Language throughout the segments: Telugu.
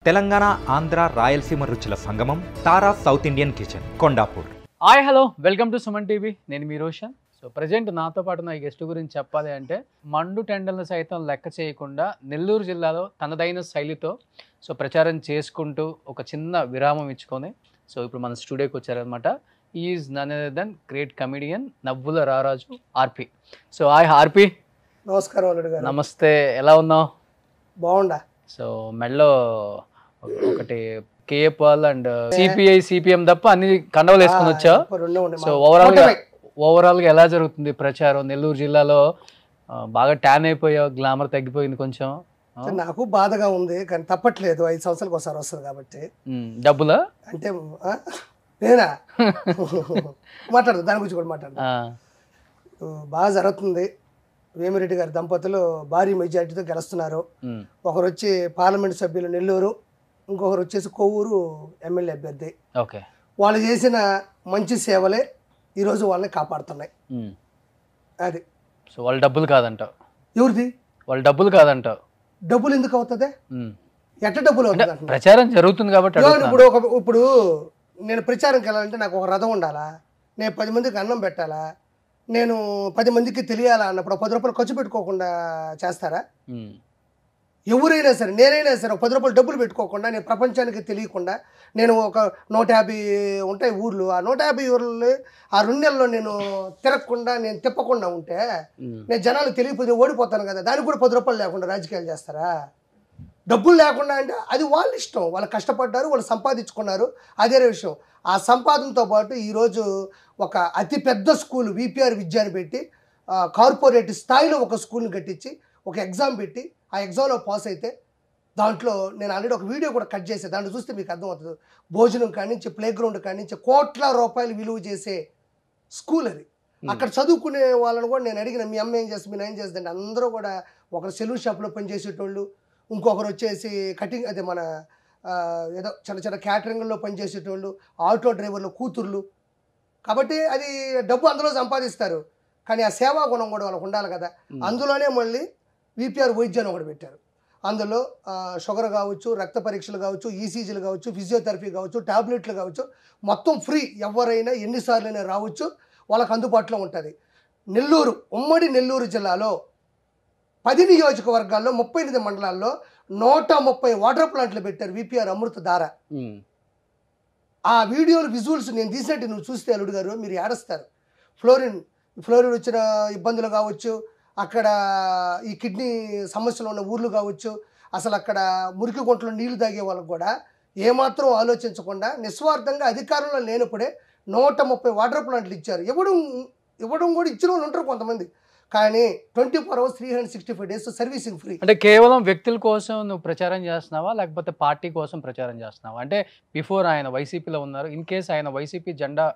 తెలంగాణ ఆంధ్ర రాయలసీమ రుచుల సంగమం Tara South Indian Kitchen Kondapur. Hi hello welcome to Suman TV. నేను మీ రోషన్. సో ప్రజెంట్ నాతో పాటు నా గెస్ట్ గురించి చెప్పాలి అంటే మండు టెండర్లను సైతం లెక్క చేయకుండా నెల్లూరు జిల్లాలో తనదైన శైలితో ప్రచారం చేసుకుంటూ ఒక చిన్న విరామం ఇచ్చుకొని ఇప్పుడు మన స్టూడియోకి వచ్చారనమాట. Is none other than great comedian నవ్వుల రారాజు ఆర్పి. హాయ్ ఆర్పి. నమస్కారం అల్లుడు గారు. నమస్తే, ఎలా ఉన్నావు? బాగుండా. మెడలో ఒకటి కేఏపాల్ అండ్ సిపిఐ సిపిఎం తప్ప అన్ని కండవలు వేసుకొని వచ్చా. ఓవరాల్ గా ఎలా జరుగుతుంది ప్రచారం నెల్లూరు జిల్లాలో? బాగా ట్యాన్ అయిపోయావు, గ్లామర్ తగ్గిపోయింది కొంచెం. నాకు బాధగా ఉంది కానీ తప్పట్లేదు, 5 సంవత్సరాలకు ఒకసారి వస్తుంది కాబట్టి. డబ్బులా అంటే నేనా మాట్లాడదు, దాని గురించి కూడా మాట్లాడదు. బాగా జరుగుతుంది. వేమిరెడ్డి గారి దంపతులు భారీ మెజార్టీతో గెలుస్తున్నారు. ఒకరు వచ్చి పార్లమెంట్ సభ్యులు నెల్లూరు, ఇంకొకరు వచ్చేసి కొవ్వూరు ఎమ్మెల్యే అభ్యర్థి. వాళ్ళు చేసిన మంచి సేవలే ఈరోజు వాళ్ళని కాపాడుతున్నాయి. అది వాళ్ళ డబ్బులు కాదంటావు? ఎవరిది వాళ్ళ డబ్బులు కాదంటావు? డబ్బులు ఎందుకు అవుతుంది? ఎట్ట డబ్బులు అవుతుంది? ప్రచారం జరుగుతుంది కాబట్టి. ఇప్పుడు నేను ప్రచారంకి వెళ్ళాలంటే నాకు ఒక రథం ఉండాలా, నేను 10 మందికి అన్నం పెట్టాలా, నేను 10 మందికి తెలియాలా అన్నప్పుడు 10 రూపాయలు ఖర్చు పెట్టుకోకుండా చేస్తారా? ఎవరైనా సరే, నేనైనా సరే 10 రూపాయలు డబ్బులు పెట్టుకోకుండా, నేను ప్రపంచానికి తెలియకుండా, నేను ఒక 150 ఉంటాయి ఊర్లు, ఆ 150 ఊర్లు ఆ 2 నెలల్లో నేను తిరగకుండా, నేను తిప్పకుండా ఉంటే నేను జనాలు తెలియకపోతే ఓడిపోతాను కదా. దానికి కూడా 10 రూపాయలు లేకుండా రాజకీయాలు చేస్తారా? డబ్బులు లేకుండా అంటే అది వాళ్ళ ఇష్టం, వాళ్ళు కష్టపడ్డారు, వాళ్ళు సంపాదించుకున్నారు, అదే విషయం. ఆ సంపాదనతో పాటు ఈరోజు ఒక అతిపెద్ద స్కూల్ విపిఆర్ విద్య అని పెట్టి, కార్పొరేట్ స్థాయిలో ఒక స్కూల్ని కట్టించి ఒక ఎగ్జామ్ పెట్టి, ఆ ఎగ్జామ్లో పాస్ అయితే దాంట్లో నేను ఆల్రెడీ ఒక వీడియో కూడా కట్ చేసే, దాంట్లో చూస్తే మీకు అర్థమవుతుంది. భోజనం కానించి, ప్లే గ్రౌండ్ కానించి కోట్ల రూపాయలు విలువ చేసే స్కూల్ అది. అక్కడ చదువుకునే వాళ్ళని కూడా నేను అడిగిన, మీ అమ్మ ఏం చేస్తుంది, మీ నాయన చేస్తుంది అంటే అందరూ కూడా ఒకరు సెలూన్ షాప్లో పనిచేసేటోళ్ళు, ఇంకొకరు వచ్చేసి కటింగ్, అదే మన ఏదో చిన్న చిన్న క్యాటరింగ్లో పనిచేసేటోళ్ళు, ఆటో డ్రైవర్లు కూతుర్లు. కాబట్టి అది డబ్బు అందులో సంపాదిస్తారు, కానీ ఆ సేవా గుణం కూడా వాళ్ళకు ఉండాలి కదా. అందులోనే మళ్ళీ విపిఆర్ వైద్యాన్ని ఒకటి పెట్టారు. అందులో షుగర్ కావచ్చు, రక్త పరీక్షలు కావచ్చు, ఈసీజీలు కావచ్చు, ఫిజియోథెరపీ కావచ్చు, టాబ్లెట్లు కావచ్చు, మొత్తం ఫ్రీ. ఎవరైనా ఎన్నిసార్లైనా రావచ్చు, వాళ్ళకు అందుబాటులో ఉంటుంది. నెల్లూరు, ఉమ్మడి నెల్లూరు జిల్లాలో 10 నియోజకవర్గాల్లో 38 మండలాల్లో 130 వాటర్ ప్లాంట్లు పెట్టారు విపిఆర్ అమృత ధార. ఆ వీడియోలు విజువల్స్ నేను తీసినట్టు నువ్వు చూస్తే అల్లుడు గారు మీరు ఏడుస్తారు. ఫ్లోరిన్ వచ్చిన ఇబ్బందులు కావచ్చు, అక్కడ ఈ కిడ్నీ సమస్యలు ఉన్న ఊర్లు కావచ్చు, అసలు అక్కడ మురికి గుంటలో నీళ్లు తాగే వాళ్ళకు కూడా ఏమాత్రం ఆలోచించకుండా నిస్వార్థంగా అధికారంలో లేనప్పుడే 130 వాటర్ ప్లాంట్లు ఇచ్చారు. ఇవ్వడం కూడా ఇచ్చిన వాళ్ళు ఉంటారు కొంతమంది, కానీ 24 hours 365 days సర్వీసింగ్ ఫ్రీ. అంటే కేవలం వ్యక్తుల కోసం నువ్వు ప్రచారం చేస్తున్నావా, లేకపోతే పార్టీ కోసం ప్రచారం చేస్తున్నావా? అంటే బిఫోర్ ఆయన వైసీపీలో ఉన్నారు, ఇన్ కేసు ఆయన వైసీపీ జెండా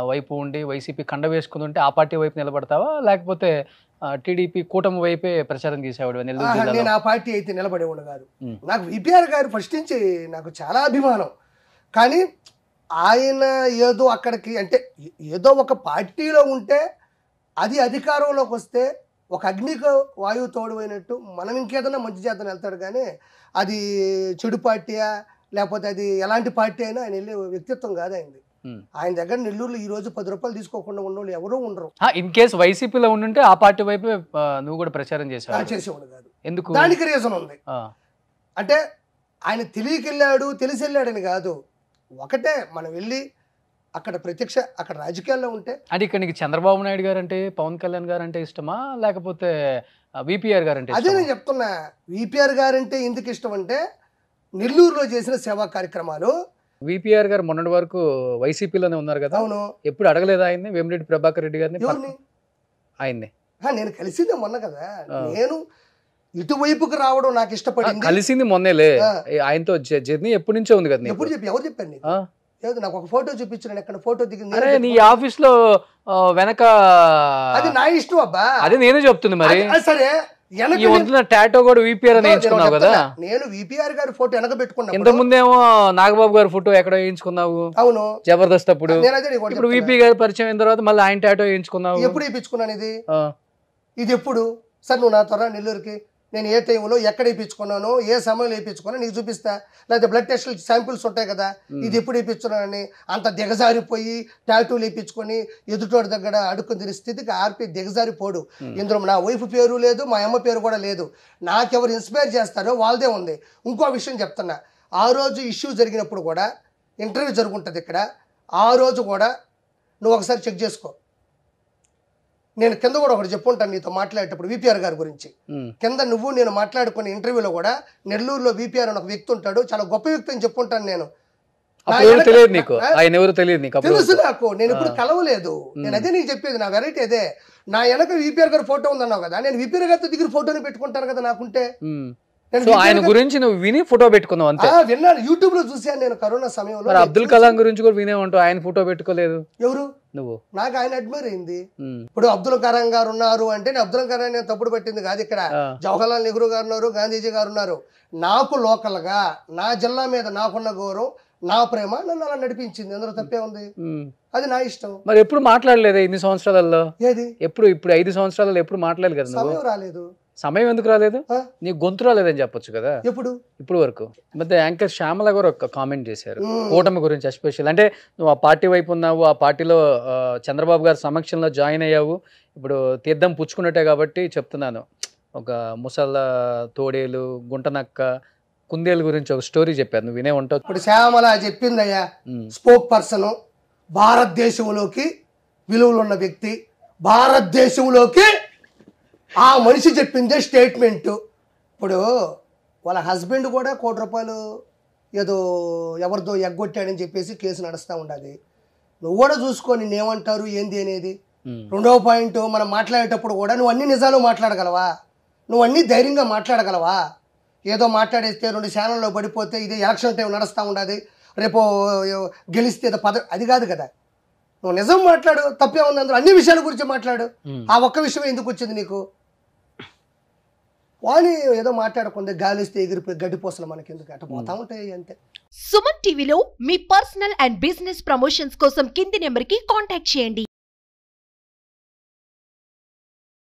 వైపు ఉండి వైసీపీ కండ వేసుకుని ఉంటే ఆ పార్టీ వైపు నిలబడతావా, లేకపోతే టీడీపీ కూటమి వైపే ప్రచారం చేసేవాడు? నేను ఆ పార్టీ అయితే నిలబడేవాడు కాదు. నాకు విపిఆర్ గారు ఫస్ట్ నుంచి నాకు చాలా అభిమానం, కానీ ఆయన ఏదో అక్కడికి అంటే ఏదో ఒక పార్టీలో ఉంటే అది అధికారంలోకి వస్తే ఒక అగ్నికి వాయువు తోడువైనట్టు మనం ఇంకేదైనా మంచి చేద్దాం వెళ్తాడు, కానీ అది చెడు పార్టీయా లేకపోతే అది ఎలాంటి పార్టీ అయినా ఆయన వెళ్ళే వ్యక్తిత్వం కాదు ఆయనది. ఆయన దగ్గర నెల్లూరులో ఈ రోజు 10 రూపాయలు తీసుకోకుండా ఉన్నోళ్ళు ఎవరూ ఉండరు. ఇన్ కేసు వైసీపీలో ఉండుంటే ఆ పార్టీ వైపు నువ్వు కూడా ప్రచారం చేసేవాడు కాదు. ఎందుకు? దానికి రీజన్ ఉంది. అంటే ఆయన తెలియకెళ్ళాడు, తెలిసి వెళ్ళాడని కాదు. ఒకటే, మనం వెళ్ళి అక్కడ ప్రత్యక్ష అక్కడ రాజకీయాల్లో ఉంటే అంటే ఇక్కడ నీకు చంద్రబాబు నాయుడు గారు అంటే, పవన్ కళ్యాణ్ గారు అంటే ఇష్టమా, లేకపోతే విపిఆర్ గారు అంటే? అదే నేను చెప్తున్నా, విపిఆర్ గారు అంటే ఎందుకు ఇష్టం అంటే నెల్లూరులో చేసిన సేవా కార్యక్రమాలు. విపిఆర్ గారు మొన్నటి వరకు వైసీపీలోనే ఉన్నారు కదా. అవును. ఎప్పుడు అడగలేదు ఆయన్ని, వేమిరెడ్డి ప్రభాకర్ రెడ్డి గారిని? ఆయన్ని నేను కలిసిందే మొన్న కదా. నేను ఇటువైపుకి రావడం నాకు ఇష్టపడింది. కలిసింది మొన్నేలే, ఆయనతో జర్నీ ఎప్పటి నుంచో ఉంది కదా. ఎవరు చెప్పాను నీకు? నాకు ఒక ఫోటో చూపించు, ఎక్కడ ఫోటో దిగింది నీ ఆఫీస్ లో వెనక. అది నా ఇష్టం అబ్బా, అదే నేనే చెప్తుంది. మరి సరే, టాటో కూడా విపిఆర్ అని వేయించుకున్నావు కదా. నేను విపిఆర్ గారి ఫోటో వెనక పెట్టుకున్నా. ఇంత ముందేమో నాగబాబు గారి ఫోటో ఎక్కడ వేయించుకున్నావు? అవును, జబర్దస్త్ అప్పుడు. ఇప్పుడు విపి గారి పరిచయం అయిన తర్వాత మళ్ళీ ఆయన టాటో వేయించుకున్నావు. ఎప్పుడు వేయించుకున్నాను? ఇది ఎప్పుడు సార్? నువ్వు నా త్వర నెల్లూరుకి నేను ఏ టైంలో ఎక్కడ వేయించుకున్నాను, ఏ సమయంలో వేయించుకున్నాను నీకు చూపిస్తా. లేకపోతే బ్లడ్ టెస్ట్ శాంపిల్స్ ఉంటాయి కదా, ఇది ఎప్పుడు వేయించుకున్నానని అంత దిగజారిపోయి టాటూలు వేయించుకొని ఎదుటోడి దగ్గర అడుక్కుని తినే స్థితికి ఆర్పి దిగజారిపోడు. ఇందులో నా వైఫ్ పేరు లేదు, మా అమ్మ పేరు కూడా లేదు. నాకెవరు ఇన్స్పైర్ చేస్తారో వాళ్ళదే ఉంది. ఇంకో విషయం చెప్తున్నా, ఆ రోజు ఇష్యూ జరిగినప్పుడు కూడా ఇంటర్వ్యూ జరుగుంటుంది ఇక్కడ, ఆ రోజు కూడా నువ్వు ఒకసారి చెక్ చేసుకో. నేను కింద కూడా ఒకటి చెప్పుంటాను నీతో మాట్లాడేటప్పుడు విపిఆర్ గారి గురించి. కింద నువ్వు నేను మాట్లాడుకునే ఇంటర్వ్యూలో కూడా నెల్లూరులో విపిఆర్ అని ఒక వ్యక్తి ఉంటాడు, చాలా గొప్ప వ్యక్తి అని చెప్పుంటాను నేను. తెలుసు నాకు, నేను ఇప్పుడు కలవలేదు. నేను అదే నీకు చెప్పేది, నా వెరైటీ అదే. నా వెనక విపిఆర్ గారి ఫోటో ఉందన్నావు కదా, నేను విపిఆర్ గారితో దగ్గర ఫోటోని పెట్టుకుంటాను కదా నాకుంటే. ఆయన గురించి నువ్వు విని ఫోటో పెట్టుకున్నావు అంతే. విన్నాను, యూట్యూబ్ లో చూసాను నేను కరోనా సమయంలో. అబ్దుల్ కలాం గురించి కూడా వినే ఉంటావు, ఆయన ఫోటో పెట్టుకోలేదు. ఎవరు? నువ్వు. నాకు ఆయన అడ్మైర్ అయింది. ఇప్పుడు అబ్దుల్ కలాం గారు ఉన్నారు అంటే నేను అబ్దుల్ కలాం నేను తప్పుడు పెట్టింది కాదు. ఇక్కడ జవహర్లాల్ నెహ్రూ గారు ఉన్నారు, గాంధీజీ గారు ఉన్నారు. నాకు లోకల్ గా నా జిల్లా మీద నాకున్న గౌరవం, నా ప్రేమ నన్ను అలా నడిపించింది. అందులో తప్పే ఉంది, అది నా ఇష్టం. మరి ఎప్పుడు మాట్లాడలేదు ఇన్ని సంవత్సరాలలో? ఏది ఎప్పుడు? ఇప్పుడు 5 సంవత్సరాలలో ఎప్పుడు మాట్లాడలేదు కదా. సమయం రాలేదు. సమయం ఎందుకు రాలేదు? నీ గొంతు రాలేదని చెప్పొచ్చు కదా. ఇప్పుడు వరకు మధ్య యాంకర్ శ్యామల గారు ఒక కామెంట్ చేశారు కూటమి గురించి ఎస్పెషల్. అంటే నువ్వు ఆ పార్టీ వైపు ఉన్నావు, ఆ పార్టీలో చంద్రబాబు గారి సమక్షంలో జాయిన్ అయ్యావు, ఇప్పుడు తీర్థం పుచ్చుకున్నట్టే కాబట్టి చెప్తున్నాను. ఒక ముసళ్ళ తోడేలు, గుంటనక్క, కుందేలు గురించి ఒక స్టోరీ చెప్పారు, నువ్వు వినే ఉంటావు. ఇప్పుడు శ్యామల చెప్పిందయ్యా, స్పోక్ పర్సన్, భారతదేశంలోకి విలువలు ఉన్న వ్యక్తి, భారతదేశంలోకి ఆ మనిషి చెప్పిందే స్టేట్మెంటు. ఇప్పుడు వాళ్ళ హస్బెండ్ కూడా ₹1 కోటి ఏదో ఎవరిదో ఎగ్గొట్టాడని చెప్పేసి కేసు నడుస్తూ ఉండాలి. నువ్వు కూడా చూసుకో నిన్నేమంటారు ఏంది అనేది. రెండవ పాయింట్, మనం మాట్లాడేటప్పుడు కూడా నువ్వు అన్ని నిజాలు మాట్లాడగలవా? నువ్వు అన్ని ధైర్యంగా మాట్లాడగలవా? ఏదో మాట్లాడేస్తే 2 ఛానల్లో పడిపోతే ఇది ఎలక్షన్ టైం నడుస్తూ ఉండాలి, రేపు గెలిస్తే ఏదో అది కాదు కదా. నువ్వు నిజం మాట్లాడు, తప్పే ఉంది. అందులో అన్ని విషయాల గురించి మాట్లాడు. ఆ ఒక్క విషయం ఎందుకు వచ్చింది నీకు? వాణి ఏదో మాట్లాడకుండా గాలిస్తే ఎగిరిపోయి గడ్డిపోసలు మనకి ఎందుకు అట్ట పోతా ఉంటాయి అంతే. సుమన్ టీవీలో మీ పర్సనల్ అండ్ బిజినెస్ ప్రమోషన్స్ కోసం కింది నెంబర్కి కాంటాక్ట్ చేయండి.